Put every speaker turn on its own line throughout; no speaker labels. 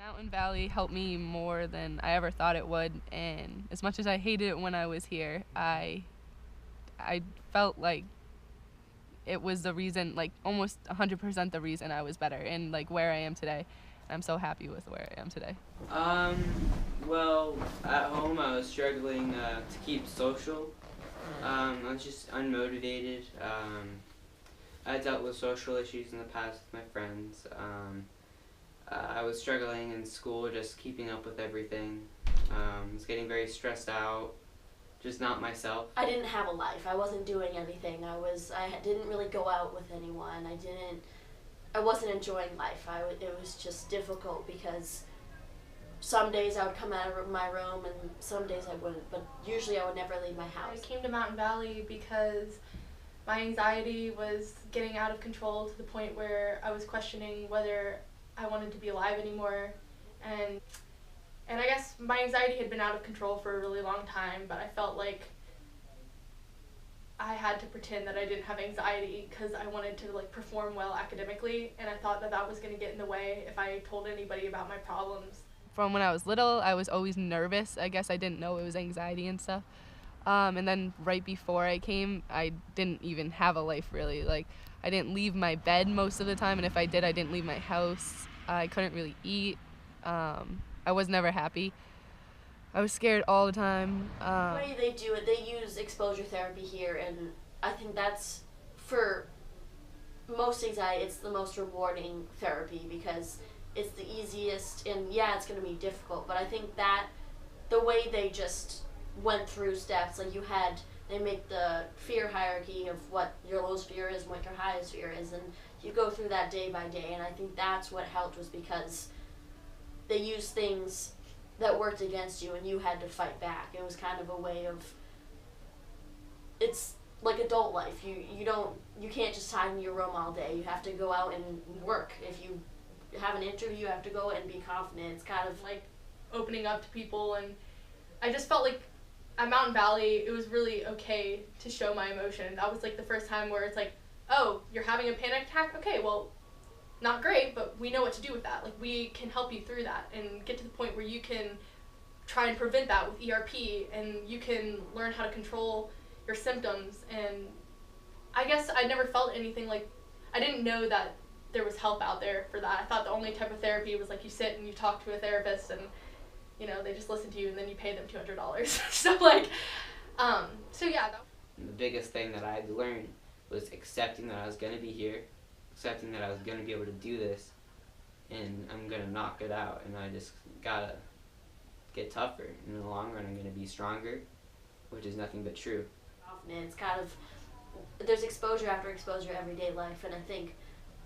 Mountain Valley helped me more than I ever thought it would, and as much as I hated it when I was here, I felt like it was the reason, like almost 100% the reason I was better and like where I am today. I'm so happy with where I am today.
Um, well, at home I was struggling to keep social. I was just unmotivated. I dealt with social issues in the past with my friends. I was struggling in school, just keeping up with everything. I was getting very stressed out, just not myself.
I didn't have a life. I wasn't doing anything. Didn't really go out with anyone. I wasn't enjoying life. It was just difficult because some days I would come out of my room and some days I wouldn't, but usually I would never leave my house.
I came to Mountain Valley because my anxiety was getting out of control to the point where I was questioning whether I wanted to be alive anymore. And I guess my anxiety had been out of control for a really long time, but I felt like I had to pretend that I didn't have anxiety because I wanted to like perform well academically, and I thought that that was going to get in the way if I told anybody about my problems.
From when I was little, I was always nervous. I guess I didn't know it was anxiety and stuff. And then right before I came, I didn't even have a life really. Like, I didn't leave my bed most of the time, and if I did, I didn't leave my house. I couldn't really eat. I was never happy. I was scared all the time.
The way they do it, they use exposure therapy here, and I think that's, for most anxiety, it's the most rewarding therapy because it's the easiest, and yeah, it's going to be difficult, but I think that the way they just went through steps, like they make the fear hierarchy of what your lowest fear is and what your highest fear is, and you go through that day by day, and I think that's what helped, was because they used things that worked against you and you had to fight back. It was kind of a way of, it's like adult life. You can't just hide in your room all day. You have to go out and work. If you have an interview, you have to go and be confident. It's kind of
Like opening up to people, and I just felt like at Mountain Valley it was really okay to show my emotion. That was like the first time where it's like, oh, you're having a panic attack? Okay, well, not great, but we know what to do with that. Like, we can help you through that and get to the point where you can try and prevent that with ERP, and you can learn how to control your symptoms. And I guess I never felt anything like, I didn't know that there was help out there for that. I thought the only type of therapy was like you sit and you talk to a therapist and, you know, they just listen to you and then you pay them $200. So yeah.
The biggest thing that I had to learn was accepting that I was going to be here, accepting that I was going to be able to do this, and I'm going to knock it out, and I just got to get tougher. In the long run, I'm going to be stronger, which is nothing but true.
It's kind of, there's exposure after exposure everyday life, and I think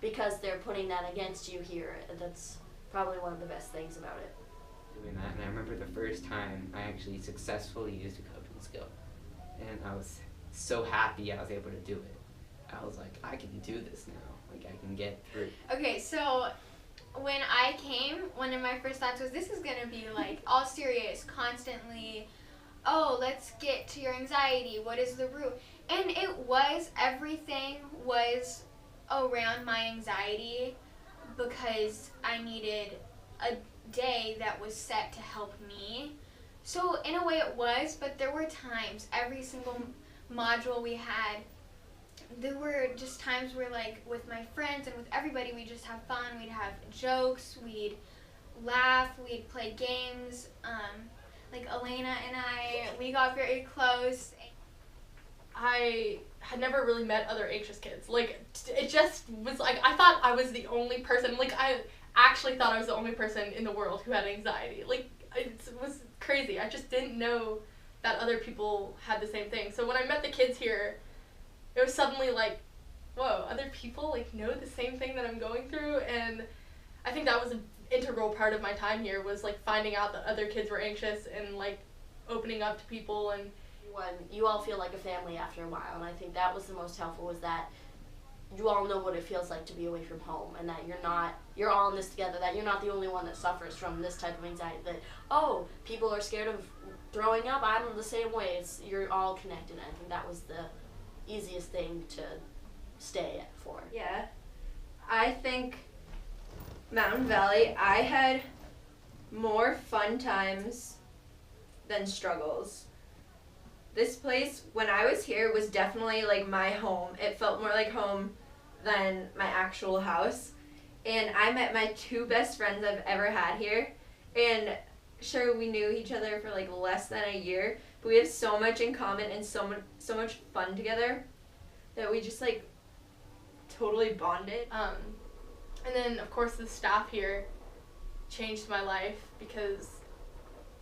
because they're putting that against you here, that's probably one of the best things about it.
Doing that, and I remember the first time I actually successfully used a coping skill, and I was so happy I was able to do it. I was like, I can do this now. Like, I can get through.
Okay, so when I came, one of my first thoughts was, this is going to be like all serious, constantly, oh, let's get to your anxiety, what is the root? And it was, everything was around my anxiety because I needed a day that was set to help me. So in a way it was, but there were times, every single module we had, there were just times where, like, with my friends and with everybody, we'd just have fun, we'd have jokes, we'd laugh, we'd play games. Like, Elena and we got very close.
I had never really met other anxious kids. Like, it just was like, I thought I was the only person, like, I actually thought I was the only person in the world who had anxiety. Like, it was crazy. I just didn't know that other people had the same thing. So when I met the kids here, it was suddenly like, whoa, other people like know the same thing that I'm going through. And I think that was an integral part of my time here, was like finding out that other kids were anxious and like opening up to people. And
when you all feel like a family after a while, and I think that was the most helpful, was that you all know what it feels like to be away from home, and that you're all in this together, that you're not the only one that suffers from this type of anxiety, that, oh, people are scared of throwing up, I'm the same way. You're all connected, and I think that was the easiest thing to stay for.
Yeah, I think Mountain Valley, I had more fun times than struggles. This place, when I was here, was definitely like my home. It felt more like home than my actual house. And I met my two best friends I've ever had here. And sure, we knew each other for like less than a year, but we have so much in common and so much fun together that we just like totally bonded.
And then, of course, the staff here changed my life because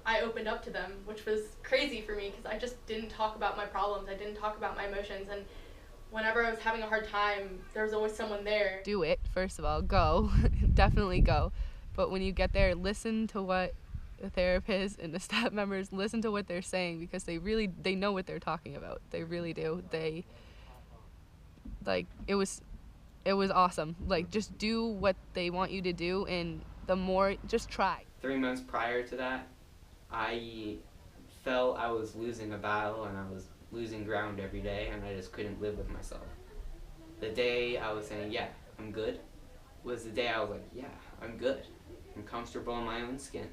I opened up to them, which was crazy for me because I just didn't talk about my problems. I didn't talk about my emotions. And whenever I was having a hard time, there was always someone there.
Do it, first of all. Go. Definitely go. But when you get there, listen to what the therapist and the staff members, listen to what they're saying, because they know what they're talking about. They really do. It was awesome. Like, just do what they want you to do, and just try.
3 months prior to that, I felt I was losing a battle and I was losing ground every day, and I just couldn't live with myself. The day I was saying, yeah, I'm good, was the day I was like, yeah, I'm good. I'm comfortable in my own skin,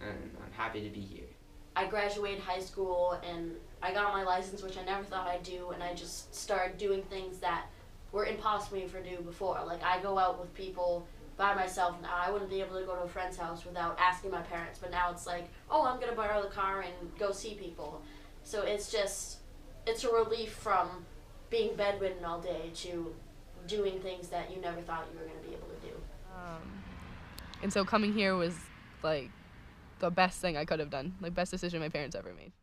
and I'm happy to be here.
I graduated high school and I got my license, which I never thought I'd do, and I just started doing things that were impossible for me to do before. Like, I go out with people by myself now. I wouldn't be able to go to a friend's house without asking my parents, but now it's like, oh, I'm going to borrow the car and go see people. So it's a relief from being bedridden all day to doing things that you never thought you were going to be able to do.
And so coming here was like the best thing I could have done, like best decision my parents ever made.